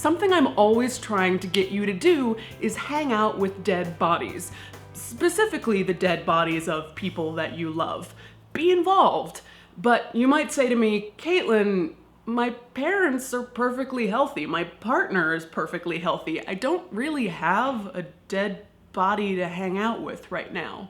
Something I'm always trying to get you to do is hang out with dead bodies. Specifically the dead bodies of people that you love. Be involved. But you might say to me, Caitlin, my parents are perfectly healthy. My partner is perfectly healthy. I don't really have a dead body to hang out with right now.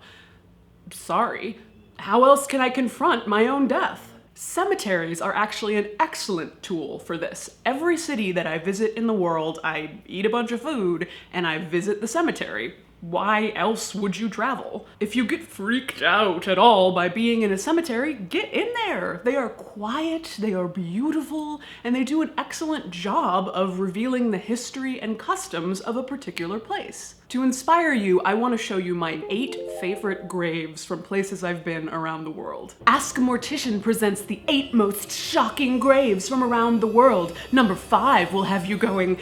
Sorry. How else can I confront my own death? Cemeteries are actually an excellent tool for this. Every city that I visit in the world, I eat a bunch of food and I visit the cemetery. Why else would you travel? If you get freaked out at all by being in a cemetery, get in there. They are quiet, they are beautiful, and they do an excellent job of revealing the history and customs of a particular place. To inspire you, I want to show you my 8 favorite graves from places I've been around the world. Ask a Mortician presents the 8 most shocking graves from around the world. Number 5 will have you going,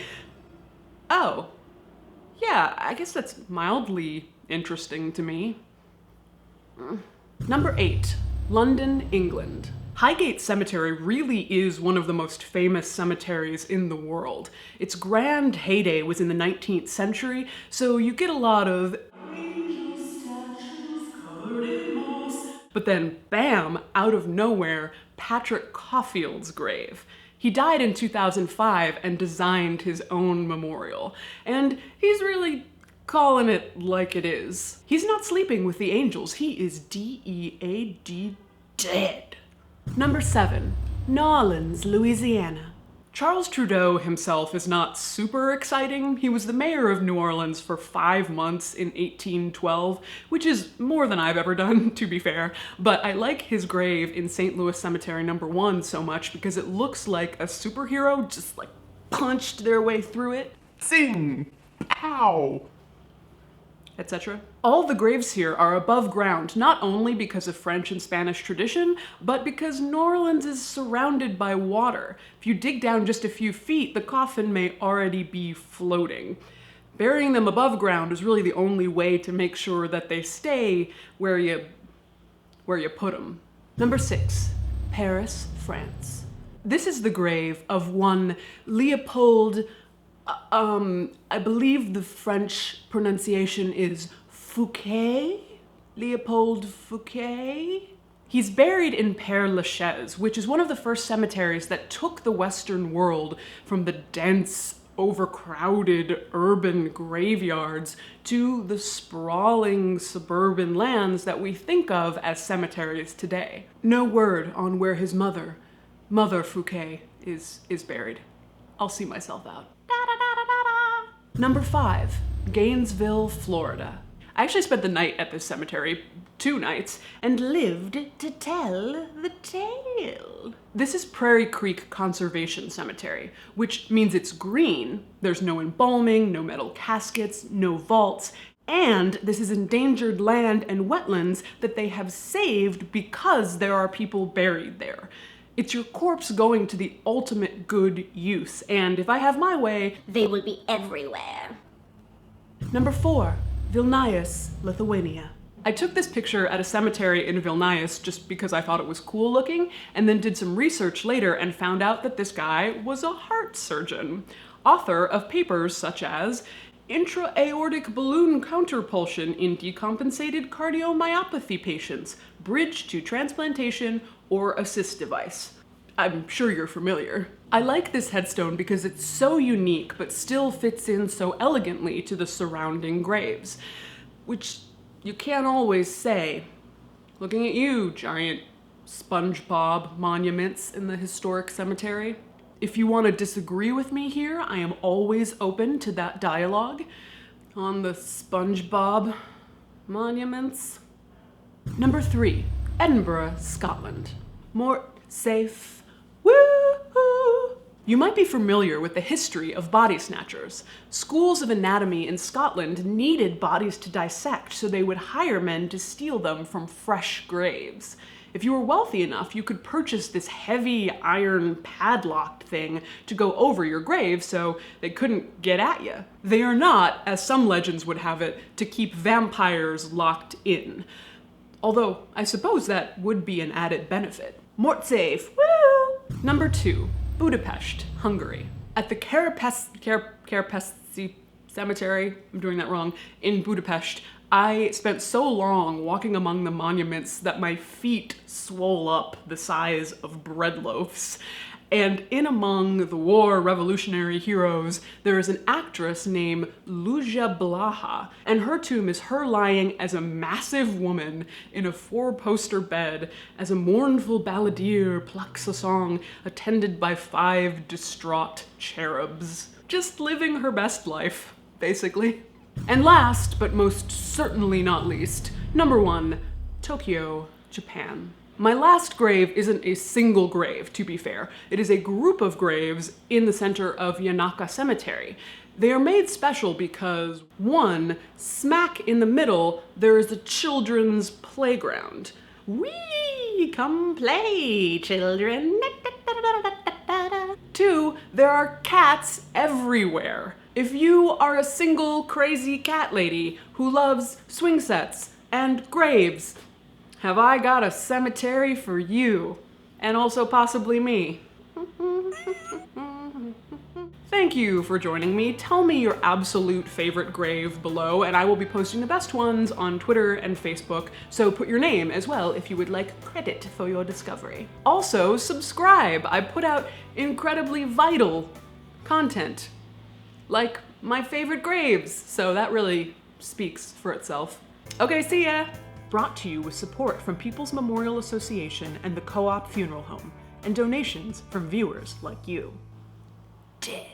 oh. Yeah, I guess that's mildly interesting to me. Number 8, London, England. Highgate Cemetery really is one of the most famous cemeteries in the world. Its grand heyday was in the 19th century, so you get a lot of angel statues covered in moss. But then, bam, out of nowhere, Patrick Caufield's grave. He died in 2005 and designed his own memorial. And he's really calling it like it is. He's not sleeping with the angels. He is D-E-A-D dead. Number 7, New Orleans, Louisiana. Charles Trudeau himself is not super exciting. He was the mayor of New Orleans for 5 months in 1812, which is more than I've ever done, to be fair. But I like his grave in St. Louis Cemetery number 1 so much because it looks like a superhero just like punched their way through it. Sing! Pow! Etc. All the graves here are above ground, not only because of French and Spanish tradition, but because New Orleans is surrounded by water. If you dig down just a few feet, the coffin may already be floating. Burying them above ground is really the only way to make sure that they stay where you put them. Number 6, Paris, France. This is the grave of one Leopold, I believe the French pronunciation is Fouquet? Leopold Fouquet? He's buried in Père Lachaise, which is one of the first cemeteries that took the Western world from the dense, overcrowded urban graveyards to the sprawling suburban lands that we think of as cemeteries today. No word on where his Mother Fouquet, is buried. I'll see myself out. Number 5, Gainesville, Florida. I actually spent the night at this cemetery, 2 nights, and lived to tell the tale. This is Prairie Creek Conservation Cemetery, which means it's green. There's no embalming, no metal caskets, no vaults, and this is endangered land and wetlands that they have saved because there are people buried there. It's your corpse going to the ultimate good use, and if I have my way, they will be everywhere. Number 4, VILNIUS, Lithuania. I took this picture at a cemetery in Vilnius just because I thought it was cool looking, and then did some research later and found out that this guy was a heart surgeon, author of papers such as Intra-aortic balloon counterpulsion in decompensated cardiomyopathy patients, bridge to transplantation or assist device. I'm sure you're familiar. I like this headstone because it's so unique but still fits in so elegantly to the surrounding graves, which you can't always say. Looking at you, giant SpongeBob monuments in the historic cemetery. If you want to disagree with me here, I am always open to that dialogue on the SpongeBob monuments. Number 3, Edinburgh, Scotland. More safe. Woo-hoo! You might be familiar with the history of body snatchers. Schools of anatomy in Scotland needed bodies to dissect, so they would hire men to steal them from fresh graves. If you were wealthy enough, you could purchase this heavy iron padlocked thing to go over your grave so they couldn't get at you. They are not, as some legends would have it, to keep vampires locked in. Although, I suppose that would be an added benefit. Mort safe, woo! Number 2, Budapest, Hungary. At the Kerepesi Cemetery, I'm doing that wrong, in Budapest, I spent so long walking among the monuments that my feet swole up the size of bread loaves. And in among the war revolutionary heroes, there is an actress named Luja Blaha, and her tomb is her lying as a massive woman in a 4-poster bed as a mournful balladeer plucks a song attended by 5 distraught cherubs. Just living her best life, basically. And last, but most certainly not least, number 1, Tokyo, Japan. My last grave isn't a single grave, to be fair. It is a group of graves in the center of Yanaka Cemetery. They are made special because, 1, smack in the middle, there is a children's playground. Whee! Come play, children. 2, there are cats everywhere. If you are a single crazy cat lady who loves swing sets and graves, have I got a cemetery for you, and also possibly me. Thank you for joining me. Tell me your absolute favorite grave below, and I will be posting the best ones on Twitter and Facebook, so put your name as well if you would like credit for your discovery. Also, subscribe. I put out incredibly vital content, like my favorite graves, so that really speaks for itself. Okay, see ya! Brought to you with support from People's Memorial Association and the Co-op Funeral Home, and donations from viewers like you. Dead.